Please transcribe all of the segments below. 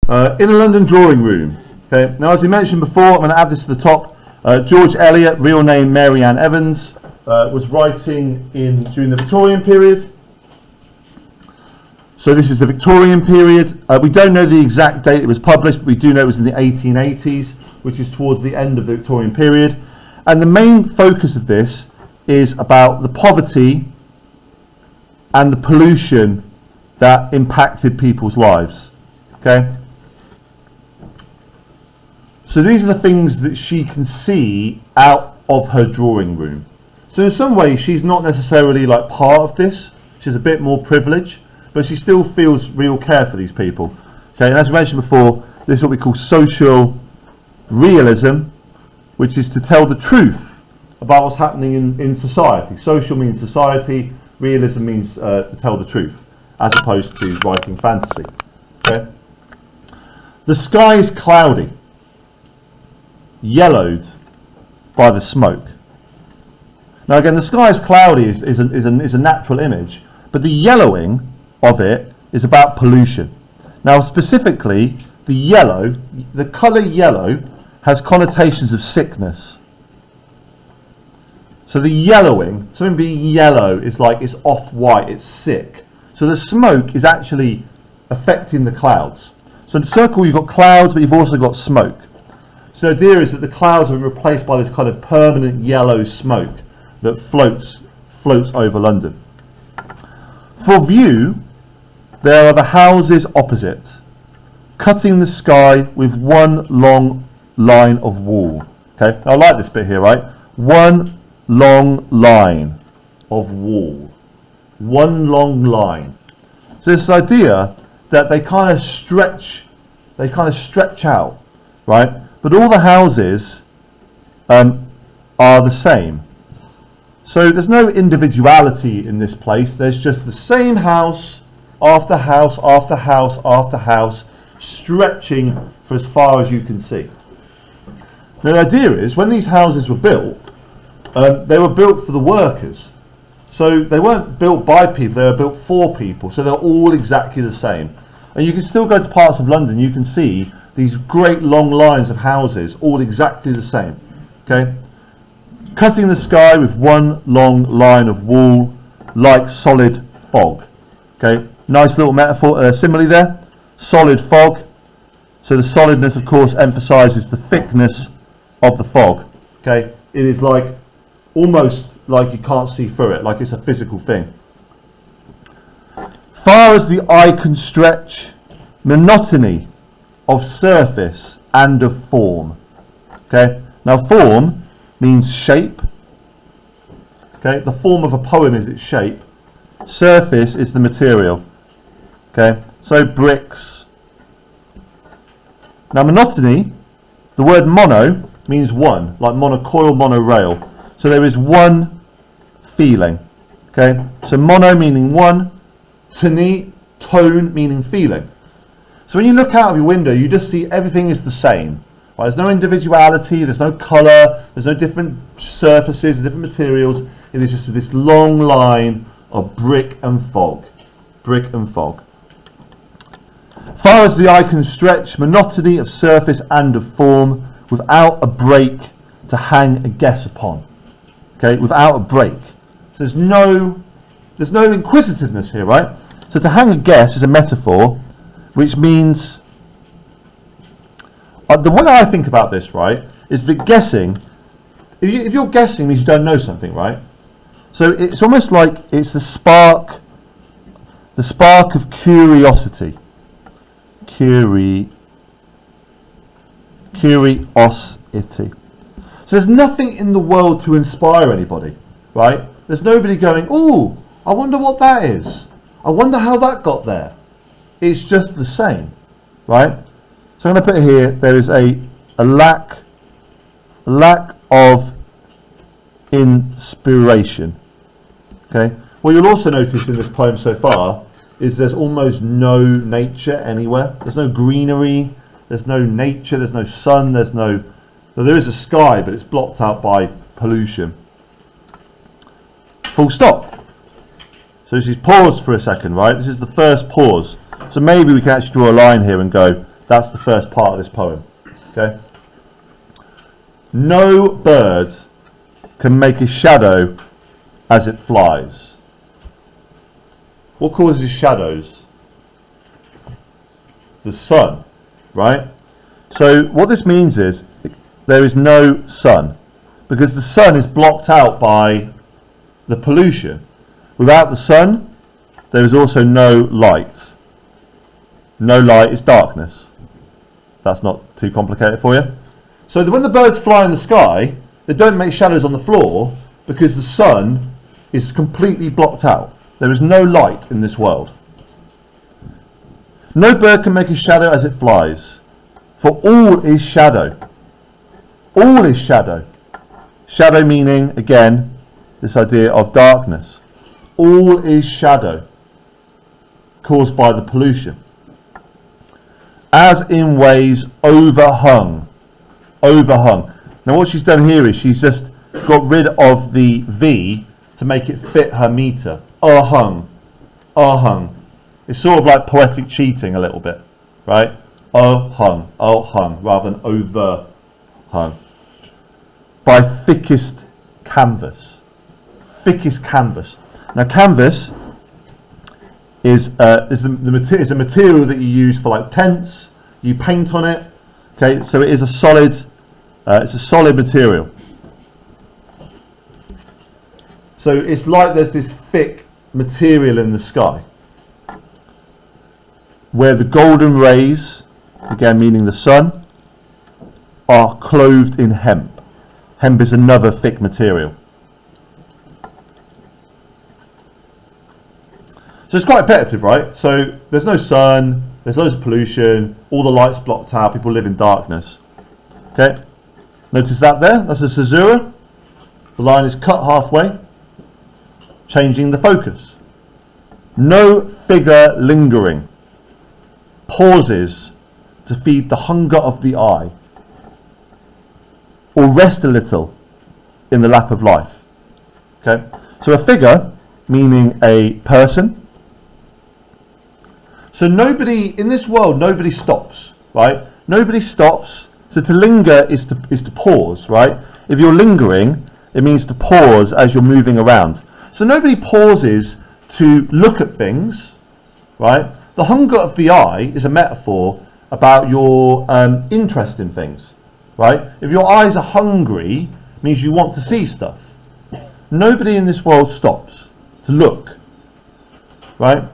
In a London drawing room. Okay. Now, as we mentioned before, I'm going to add this to the top. George Eliot, real name Mary Ann Evans, was writing during the Victorian period. So this is the Victorian period. We don't know the exact date it was published, but we do know it was in the 1880s, which is towards the end of the Victorian period. And the main focus of this is about the poverty and the pollution that impacted people's lives. Okay? So these are the things that she can see out of her drawing room. So in some ways, she's not necessarily like part of this. She's a bit more privileged, but she still feels real care for these people. Okay, and as we mentioned before, this is what we call social realism, which is to tell the truth about what's happening in society. Social means society, realism means to tell the truth, as opposed to writing fantasy. Okay? The sky is cloudy, yellowed by the smoke. Now again, the sky is cloudy is a natural image, but the yellowing of it is about pollution. Now specifically, the colour yellow has connotations of sickness. So the yellowing, something being yellow is like it's off-white, it's sick. So the smoke is actually affecting the clouds. So in the circle you've got clouds, but you've also got smoke. So the idea is that the clouds are replaced by this kind of permanent yellow smoke that floats over London. For view, there are the houses opposite, cutting the sky with one long line of wall. Okay, now I like this bit here, right? One long line of wall. One long line. So this idea that they kind of stretch out, right? But all the houses are the same. So there's no individuality in this place. There's just the same house after house after house after house, stretching for as far as you can see. Now the idea is, when these houses were built, they were built for the workers. So they weren't built by people, they were built for people. So they're all exactly the same. And you can still go to parts of London, you can see these great long lines of houses, all exactly the same. Okay? Cutting the sky with one long line of wall, like solid fog. Okay? Nice little metaphor, simile there. Solid fog. So the solidness, of course, emphasizes the thickness of the fog. Okay? It is like, almost like you can't see through it, like it's a physical thing. Far as the eye can stretch, monotony of surface and of form. Okay? Now form means shape. Okay? The form of a poem is its shape. Surface is the material. Okay? So bricks. Now monotony, the word mono means one, like monocoil, monorail. So there is one feeling. Okay? So mono meaning one, tone meaning feeling. So when you look out of your window, you just see everything is the same. Right? There's no individuality, there's no colour, there's no different surfaces, different materials. It is just this long line of brick and fog. Brick and fog. Far as the eye can stretch, monotony of surface and of form, without a break to hang a guess upon. Okay, without a break. So there's no inquisitiveness here, right? So to hang a guess is a metaphor, which means, the way I think about this, right, is that guessing, if you're guessing means you don't know something, right? So it's almost like it's the spark of curiosity. Curiosity. So there's nothing in the world to inspire anybody, right? There's nobody going, oh, I wonder what that is. I wonder how that got there. It's just the same, right? So I'm going to put here, there is a lack of inspiration. Okay. What you'll also notice in this poem so far is there's almost no nature anywhere. There's no greenery, there's no nature, there's no sun, well, there is a sky, but it's blocked out by pollution. Full stop. So she's paused for a second, right? This is the first pause. So maybe we can actually draw a line here and go, That's the first part of this poem. Okay. No bird can make a shadow as it flies. What causes shadows? The sun, right? So what this means is there is no sun, because the sun is blocked out by the pollution. Without the sun, there is also no light. No light is darkness. That's not too complicated for you. So when the birds fly in the sky, they don't make shadows on the floor because the sun is completely blocked out. There is no light in this world. No bird can make a shadow as it flies, for all is shadow. All is shadow. Shadow meaning, again, this idea of darkness. All is shadow, caused by the pollution. As in ways overhung. Overhung. Now what she's done here is she's just got rid of the V to make it fit her meter. O'erhung. O'erhung. It's sort of like poetic cheating a little bit, right? O'erhung. O'erhung, rather than overhung. By thickest canvas. Thickest canvas. Now canvas is a material that you use for like tents. You paint on it. Okay, so it is a solid. It's a solid material. So it's like there's this thick material in the sky, where the golden rays, again meaning the sun, are clothed in hemp. Hemp is another thick material. So it's quite repetitive, right? So there's no sun, there's loads of pollution, all the lights blocked out, people live in darkness. Okay, notice that there, that's a caesura. The line is cut halfway, changing the focus. No figure lingering, pauses to feed the hunger of the eye, or rest a little in the lap of life. Okay, so a figure meaning a person. So nobody in this world, nobody stops, right? Nobody stops. So to linger is to pause, right? If you're lingering, it means to pause as you're moving around. So nobody pauses to look at things, right? The hunger of the eye is a metaphor about your interest in things, right? If your eyes are hungry, it means you want to see stuff. Nobody in this world stops to look, right?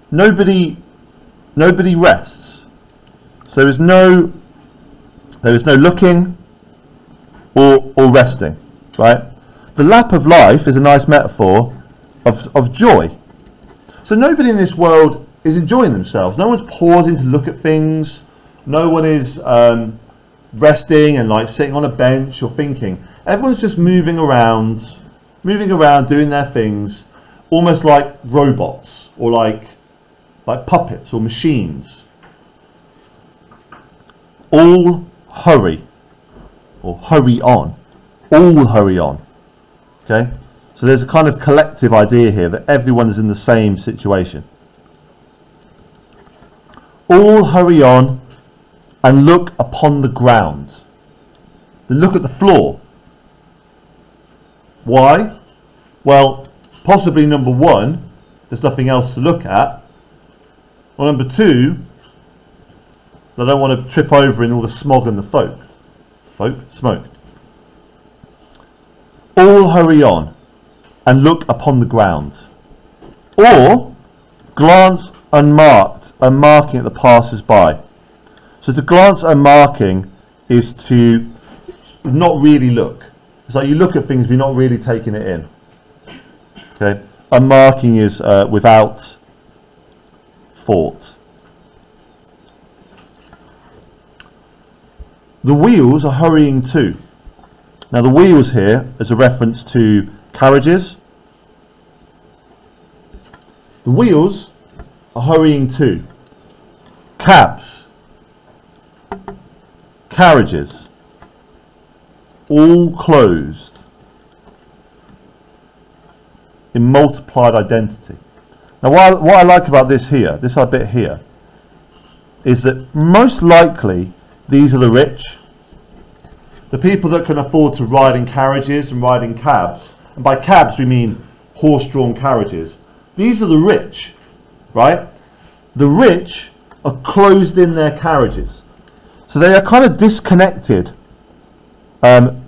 Nobody rests. So there is no looking or resting, right? The lap of life is a nice metaphor of joy. So nobody in this world is enjoying themselves. No one's pausing to look at things. No one is resting and like sitting on a bench or thinking. Everyone's just moving around, doing their things, almost like robots or like puppets or machines. All hurry, or hurry on. All hurry on. Okay? So there's a kind of collective idea here that everyone is in the same situation. All hurry on and look upon the ground. They look at the floor. Why? Well, possibly number one, there's nothing else to look at. Or number two, they don't want to trip over in all the smog and the smoke. All hurry on and look upon the ground. Or glance unmarked, unmarking at the passers-by. So to glance unmarking is to not really look. It's like you look at things but you're not really taking it in. Okay, unmarking is without thought. The wheels are hurrying too. Now the wheels here is a reference to carriages. The wheels are hurrying too. Cabs, carriages, all closed in multiplied identity. Now what I like about this bit here, is that most likely these are the rich, the people that can afford to ride in carriages and ride in cabs. And by cabs we mean horse-drawn carriages. These are the rich, right? The rich are closed in their carriages. So they are kind of disconnected from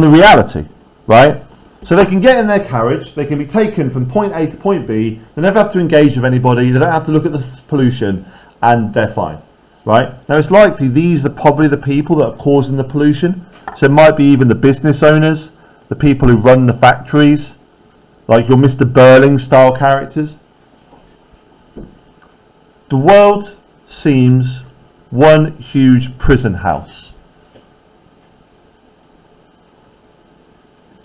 the reality, right? So they can get in their carriage, they can be taken from point A to point B, they never have to engage with anybody, they don't have to look at the pollution, and they're fine, right? Now it's likely these are probably the people that are causing the pollution. So it might be even the business owners, the people who run the factories, like your Mr. Burling style characters. The world seems one huge prison house.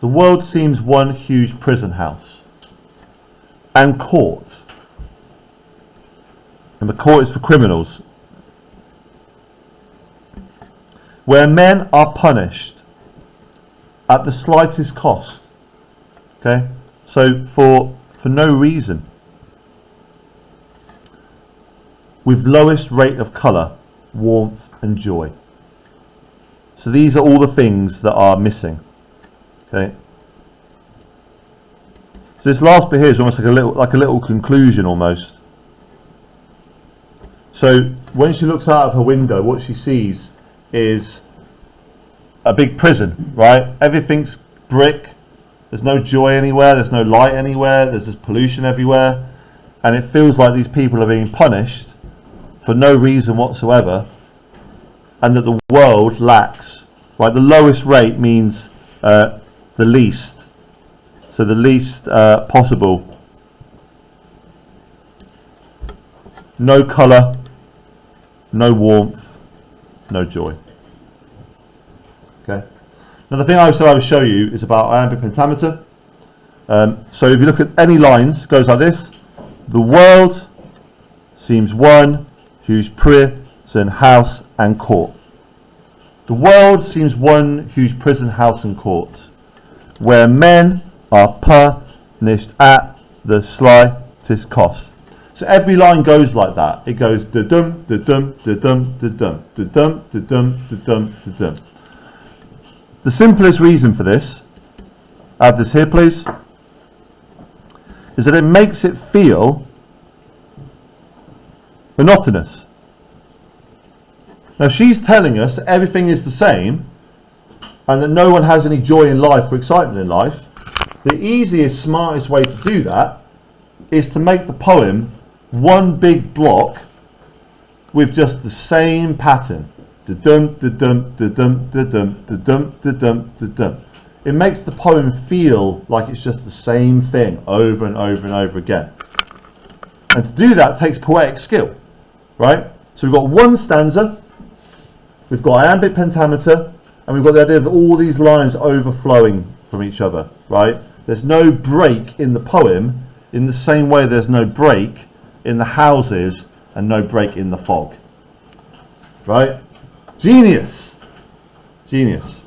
The world seems one huge prison house and court. And the court is for criminals, where men are punished at the slightest cost. Okay? So for no reason. With lowest rate of colour, warmth and joy. So these are all the things that are missing. Okay. So this last bit here is almost like a little conclusion almost. So when she looks out of her window, what she sees is a big prison, right? Everything's brick. There's no joy anywhere. There's no light anywhere. There's just pollution everywhere, and it feels like these people are being punished for no reason whatsoever, and that the world lacks. Right, the lowest rate means the least, so the least possible. No colour, no warmth, no joy. Okay. Now the thing I said I would show you is about iambic pentameter. So if you look at any lines, it goes like this: the world seems one huge prison house and court. The world seems one huge prison house and court, where men are punished at the slightest cost. So every line goes like that. It goes da-dum, da-dum, da-dum, da-dum, da-dum, da-dum, da-dum, da-dum. The simplest reason for this, add this here please, is that it makes it feel monotonous. Now she's telling us that everything is the same and that no one has any joy in life or excitement in life. The easiest, smartest way to do that is to make the poem one big block with just the same pattern. Da-dum, da-dum, da-dum, da-dum, da-dum, da-dum, da-dum. It makes the poem feel like it's just the same thing over and over and over again. And to do that takes poetic skill, right? So we've got one stanza, we've got iambic pentameter, and we've got the idea of all these lines overflowing from each other, right? There's no break in the poem in the same way there's no break in the houses and no break in the fog, right? Genius. Genius.